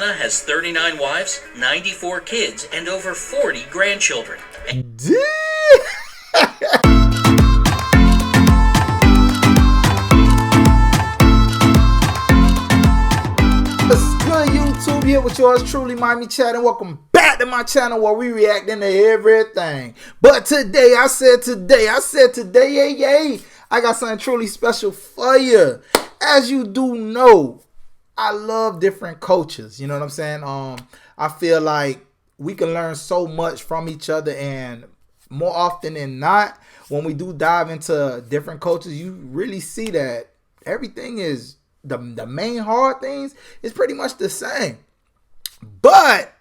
Chana has 39 wives, 94 kids, and over 40 grandchildren. What's good, YouTube? Here with yours truly, Miamichad, and welcome back to my channel where we reacting to everything. But today, I said today, yay, I got something truly special for you. As you do know, I love different cultures. You know what I'm saying? I feel like we can learn so much from each other, and more often than not, when we do dive into different cultures, you really see that everything is the main hard things is pretty much the same. But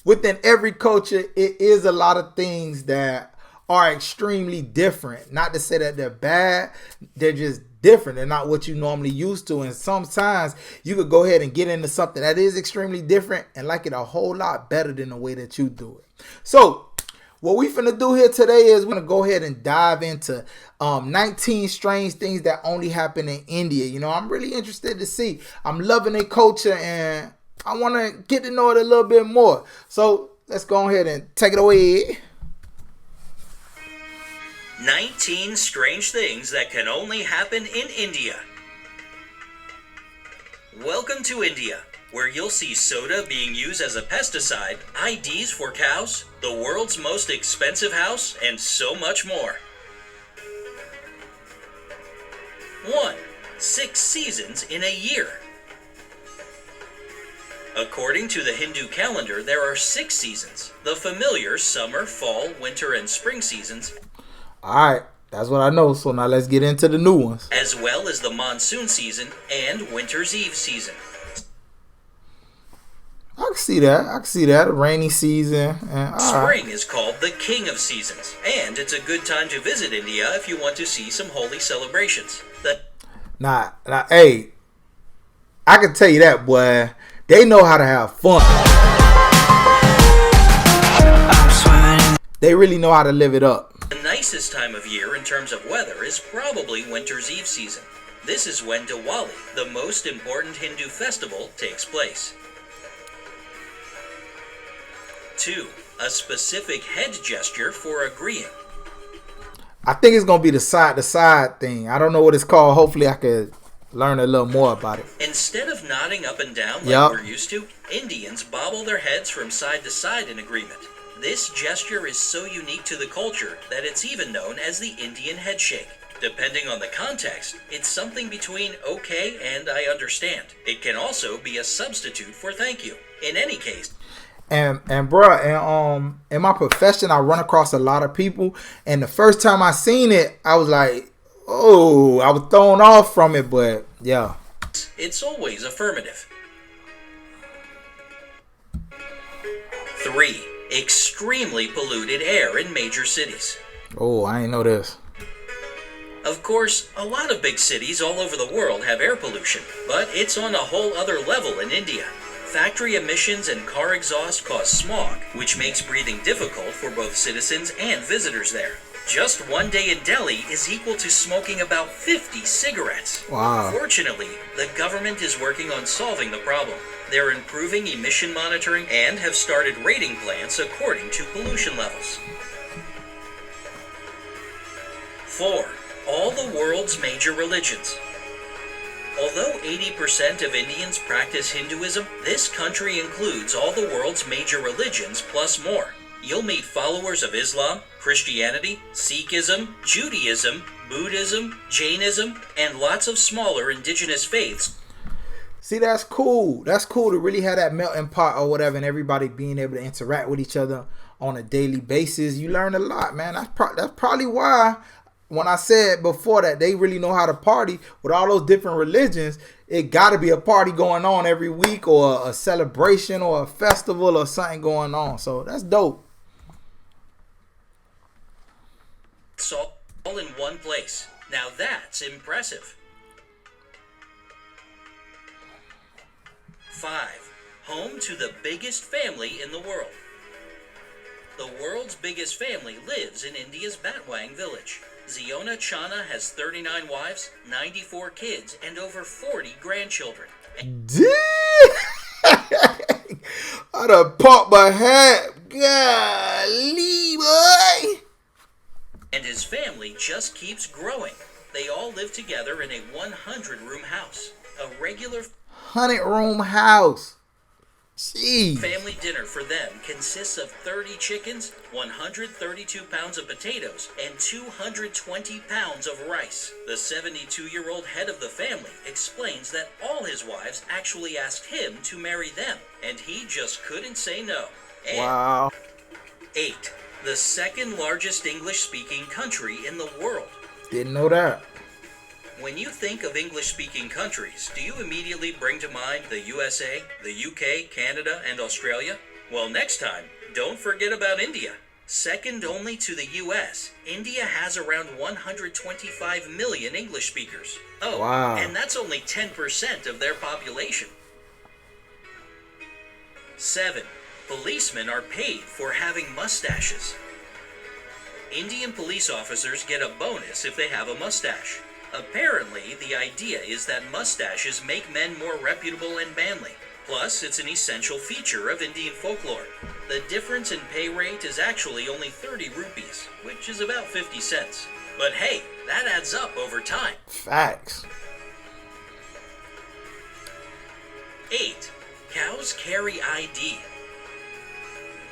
within every culture, it is a lot of things that are extremely different. Not to say that they're bad, they're just different. They're not what you normally used to. And sometimes you could go ahead and get into something that is extremely different and like it a whole lot better than the way that you do it. So what we finna do here today is we're gonna go ahead and dive into 19 strange things that only happen in India. You know, I'm really interested to see. I'm loving their culture and I want to get to know it a little bit more. So let's go ahead and take it away. 19 strange things that can only happen in India. Welcome to India, where you'll see soda being used as a pesticide, IDs for cows, the world's most expensive house, and so much more. 1. 6 seasons in a year. According to the Hindu calendar, there are 6 seasons. The familiar summer, fall, winter, and spring seasons. Alright, that's what I know. So now let's get into the new ones. As well as the monsoon season and winter's eve season. I can see that. A rainy season. Spring is called the king of seasons, and it's a good time to visit India if you want to see some holy celebrations. Nah, hey, I can tell you that, boy. They know how to have fun. They really know how to live it up. The nicest time of year in terms of weather is probably winter's eve season. This is when Diwali, the most important Hindu festival, takes place. 2. A specific head gesture for agreeing. I think it's going to be the side thing. I don't know what it's called. Hopefully I could learn a little more about it. Instead of nodding up and down like we're used to, Indians bobble their heads from side to side in agreement. This gesture is so unique to the culture that it's even known as the Indian head shake. Depending on the context, it's something between okay and I understand. It can also be a substitute for thank you. In any case. And bruh, in my profession, I run across a lot of people, and the first time I seen it, I was like, oh, I was thrown off from it, but yeah. It's always affirmative. 3. Extremely polluted air in major cities. Oh, I ain't know this. Of course, a lot of big cities all over the world have air pollution, but it's on a whole other level in India. Factory emissions and car exhaust cause smog, which makes breathing difficult for both citizens and visitors there. Just one day in Delhi is equal to smoking about 50 cigarettes. Wow. Fortunately, the government is working on solving the problem. They're improving emission monitoring and have started rating plants according to pollution levels. 4. All the world's major religions. Although 80% of Indians practice Hinduism, this country includes all the world's major religions plus more. You'll meet followers of Islam, Christianity, Sikhism, Judaism, Buddhism, Jainism, and lots of smaller indigenous faiths. See, that's cool. That's cool to really have that melting pot or whatever, and everybody being able to interact with each other on a daily basis. You learn a lot, man. That's probably why when I said before that they really know how to party with all those different religions. It got to be a party going on every week, or a celebration, or a festival, or something going on. So that's dope. It's all in one place. Now that's impressive. 5. Home to the biggest family in the world. The world's biggest family lives in India's Batwang village. Ziona Chana has 39 wives, 94 kids, and over 40 grandchildren. I done popped my hat. Golly, boy. And his family just keeps growing. They all live together in a 100-room house. A regular 100-room house. Jeez. family dinner for them consists of 30 chickens, 132 pounds of potatoes, and 220 pounds of rice. The 72-year-old head of the family explains that all his wives actually asked him to marry them, and he just couldn't say no. And Wow. 8. The second largest English-speaking country in the world. Didn't know that. When you think of English-speaking countries, do you immediately bring to mind the USA, the UK, Canada, and Australia? Well, next time, don't forget about India. Second only to the US, India has around 125 million English speakers. Oh, Wow. and that's only 10% of their population. 7. Policemen are paid for having mustaches. Indian police officers get a bonus if they have a mustache. Apparently, the idea is that mustaches make men more reputable and manly. Plus, it's an essential feature of Indian folklore. The difference in pay rate is actually only 30 rupees, which is about 50 cents. But hey, that adds up over time. Facts. 8. Cows carry ID.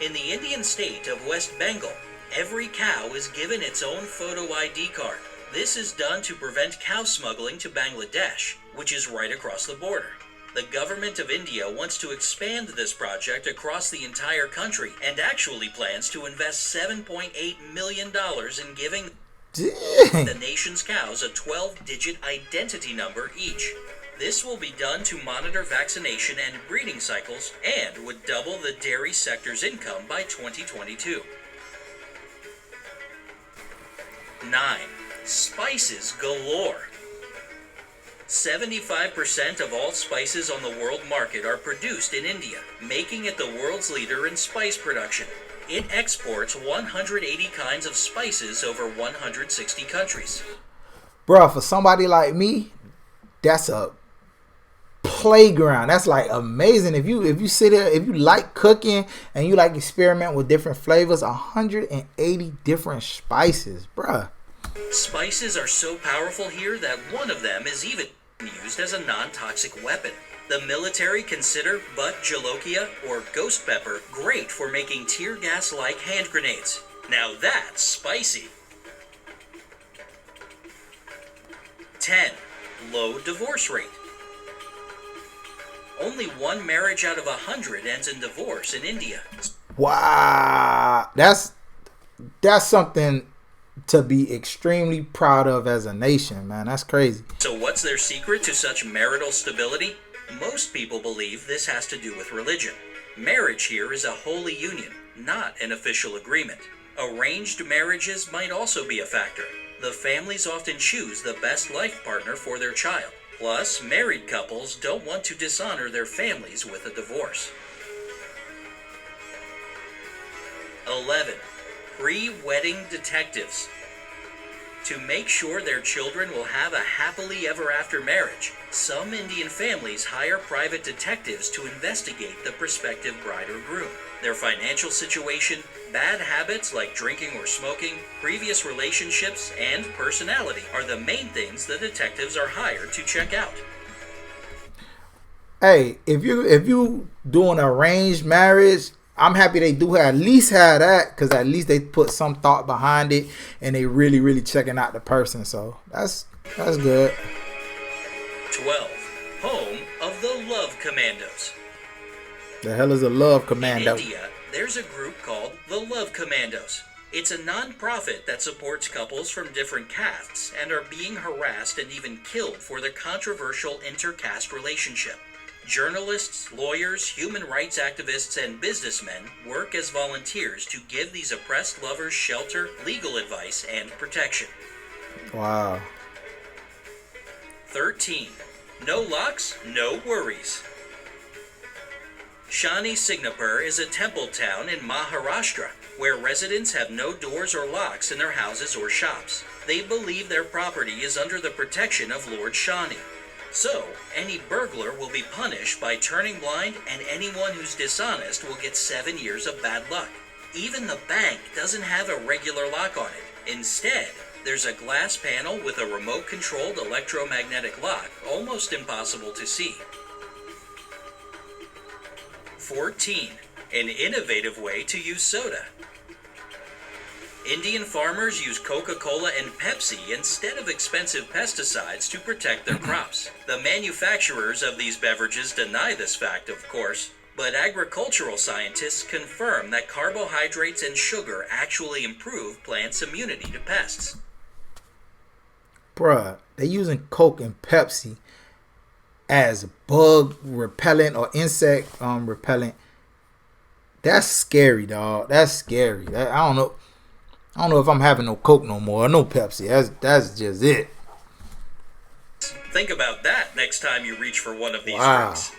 In the Indian state of West Bengal, every cow is given its own photo ID card. This is done to prevent cow smuggling to Bangladesh, which is right across the border. The government of India wants to expand this project across the entire country and actually plans to invest $7.8 million in giving Dang. the nation's cows a 12-digit identity number each. This will be done to monitor vaccination and breeding cycles and would double the dairy sector's income by 2022. 9. Spices galore. 75% of all spices on the world market are produced in India, making it the world's leader in spice production. It exports 180 kinds of spices over 160 countries. Bruh, for somebody like me, that's a playground. That's like amazing. If you sit there, if you like cooking and you like experiment with different flavors, 180 different spices, bruh. Spices are so powerful here that one of them is even used as a non-toxic weapon. The military consider butt jolokia, or ghost pepper, great for making tear gas-like hand grenades. Now that's spicy. 10. Low divorce rate. Only one marriage out of 100 ends in divorce in India. Wow. That's something to be extremely proud of as a nation, man. That's crazy. So what's their secret to such marital stability? Most people believe this has to do with religion. Marriage here is a holy union, not an official agreement. Arranged marriages might also be a factor. The families often choose the best life partner for their child. Plus, married couples don't want to dishonor their families with a divorce. 11. Pre-wedding detectives. To make sure their children will have a happily ever after marriage, some Indian families hire private detectives to investigate the prospective bride or groom. Their financial situation, bad habits like drinking or smoking, previous relationships, and personality are the main things the detectives are hired to check out. Hey, if you doing arranged marriage, I'm happy they do at least have that, because at least they put some thought behind it and they really checking out the person. So that's good. 12. Home of the Love Commandos. The hell is a love commando? In India, there's a group called the Love Commandos. It's a non-profit that supports couples from different castes and are being harassed and even killed for their controversial inter-caste relationship. Journalists, lawyers, human rights activists, and businessmen work as volunteers to give these oppressed lovers shelter, legal advice, and protection. Wow. 13. No locks, no worries. Shani Signapur is a temple town in Maharashtra where residents have no doors or locks in their houses or shops. They believe their property is under the protection of Lord Shani. So, any burglar will be punished by turning blind, and anyone who's dishonest will get 7 years of bad luck. Even the bank doesn't have a regular lock on it. Instead, there's a glass panel with a remote-controlled electromagnetic lock, almost impossible to see. 14. An innovative way to use soda. Indian farmers use Coca-Cola and Pepsi instead of expensive pesticides to protect their crops. The manufacturers of these beverages deny this fact, of course, but agricultural scientists confirm that carbohydrates and sugar actually improve plants' immunity to pests. Bruh, they using Coke and Pepsi as bug repellent or insect repellent. That's scary, dog. That's scary. I don't know if I'm having no Coke no more or no Pepsi. That's just it. Think about that next time you reach for one of these drinks.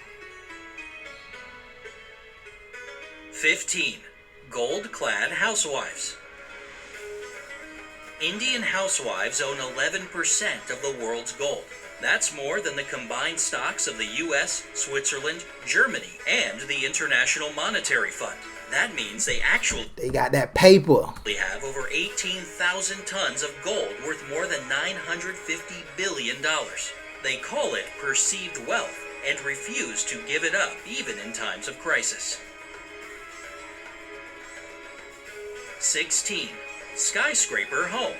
15. Gold-clad housewives. Indian housewives own 11% of the world's gold. That's more than the combined stocks of the US, Switzerland, Germany, and the International Monetary Fund. That means they got that paper. Have over 18,000 tons of gold worth more than $950 billion. They call it perceived wealth and refuse to give it up even in times of crisis. 16. Skyscraper home.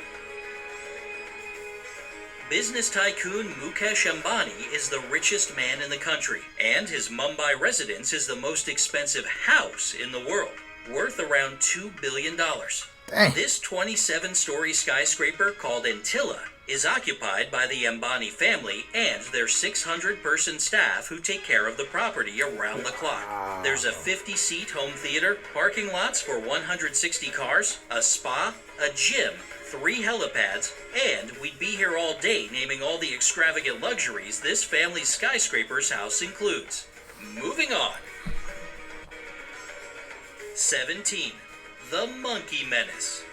Business tycoon Mukesh Ambani is the richest man in the country, and his Mumbai residence is the most expensive house in the world, worth around $2 billion. Dang. This 27-story skyscraper called Antilla is occupied by the Ambani family and their 600-person staff who take care of the property around the clock. There's a 50-seat home theater, parking lots for 160 cars, a spa, a gym, 3 helipads, and we'd be here all day naming all the extravagant luxuries this family's skyscraper's house includes. Moving on. 17. The monkey menace.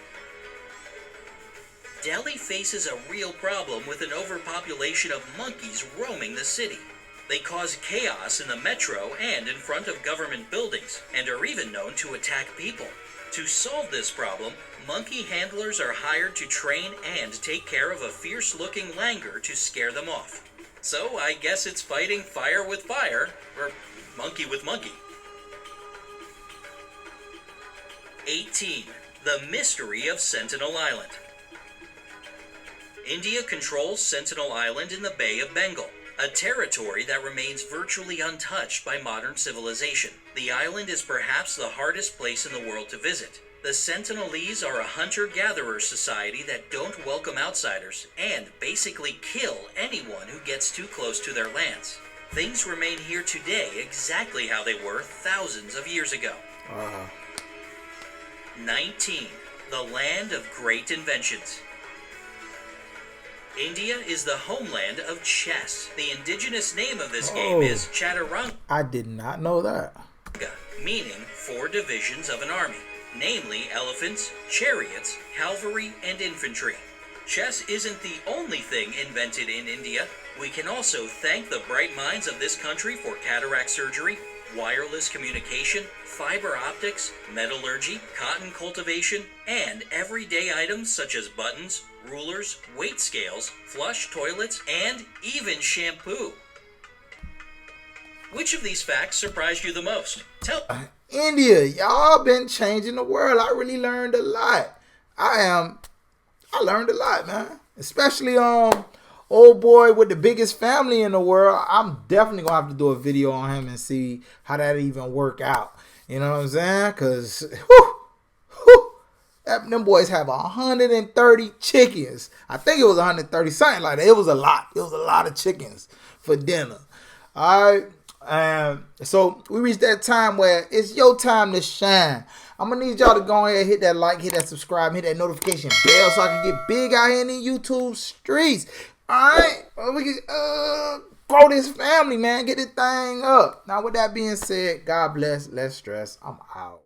Delhi faces a real problem with an overpopulation of monkeys roaming the city. They cause chaos in the metro and in front of government buildings, and are even known to attack people. To solve this problem, monkey handlers are hired to train and take care of a fierce-looking langur to scare them off. So I guess it's fighting fire with fire, or monkey with monkey. 18. The mystery of Sentinel Island. India controls Sentinel Island in the Bay of Bengal, a territory that remains virtually untouched by modern civilization. The island is perhaps the hardest place in the world to visit. The Sentinelese are a hunter-gatherer society that don't welcome outsiders and basically kill anyone who gets too close to their lands. Things remain here today exactly how they were thousands of years ago. 19. The land of great inventions. India is the homeland of chess. The indigenous name of this game is Chaturanga. I did not know that. Meaning 4 divisions of an army, namely elephants, chariots, cavalry, and infantry. Chess isn't the only thing invented in India. We can also thank the bright minds of this country for cataract surgery, wireless communication, fiber optics, metallurgy, cotton cultivation, and everyday items such as buttons, rulers, weight scales, flush toilets, and even shampoo. Which of these facts surprised you the most? India, y'all been changing the world. I really learned a lot. I learned a lot, man. Especially old boy with the biggest family in the world. I'm definitely gonna have to do a video on him and see how that even work out. You know what I'm saying? Cause them boys have 130 chickens. I think it was 130, something like that. It was a lot. It was a lot of chickens for dinner. All right. So we reached that time where it's your time to shine. I'm gonna need y'all to go ahead, hit that like, hit that subscribe, hit that notification bell so I can get big out here in the YouTube streets. Alright, we can grow this family, man. Get this thing up. Now with that being said, God bless, less stress. I'm out.